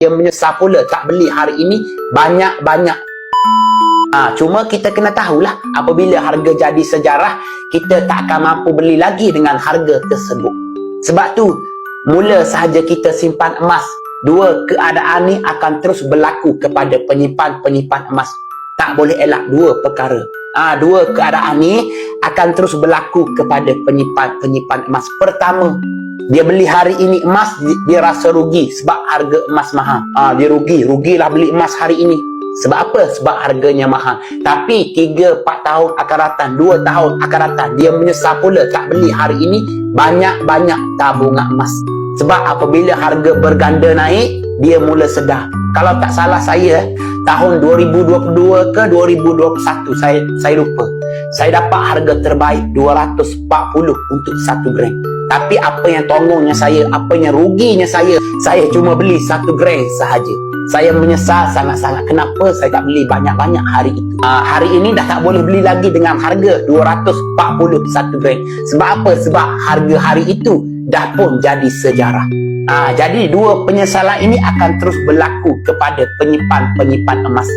Dia menyesal pula tak beli hari ini banyak-banyak. Cuma kita kena tahulah, apabila harga jadi sejarah, kita tak akan mampu beli lagi dengan harga tersebut. Sebab tu, mula sahaja kita simpan emas, dua keadaan ni akan terus berlaku kepada penyimpan-penyimpan emas. Tak boleh elak dua perkara. Dua keadaan ni akan terus berlaku kepada penyimpan-penyimpan emas. Pertama, dia beli hari ini emas, dia rasa rugi sebab harga emas mahal. Dia rugilah beli emas hari ini. Sebab apa? Sebab harganya mahal. Tapi 3-4 tahun akan datang, 2 tahun akan datang, dia menyesal pula tak beli hari ini banyak-banyak tabungan emas. Sebab apabila harga berganda naik, dia mula sedar. Kalau tak salah saya, tahun 2022 ke 2021, saya lupa. Saya dapat harga terbaik 240 untuk 1 gram. Tapi apa yang tongongnya saya, apa yang ruginya saya cuma beli 1 gram sahaja. Saya menyesal sangat-sangat. Kenapa saya tak beli banyak-banyak hari itu? Hari ini dah tak boleh beli lagi dengan harga 240 1 gram. Sebab apa? Sebab harga hari itu dah pun jadi sejarah. Jadi dua penyesalan ini akan terus berlaku kepada penyimpan-penyimpan emas.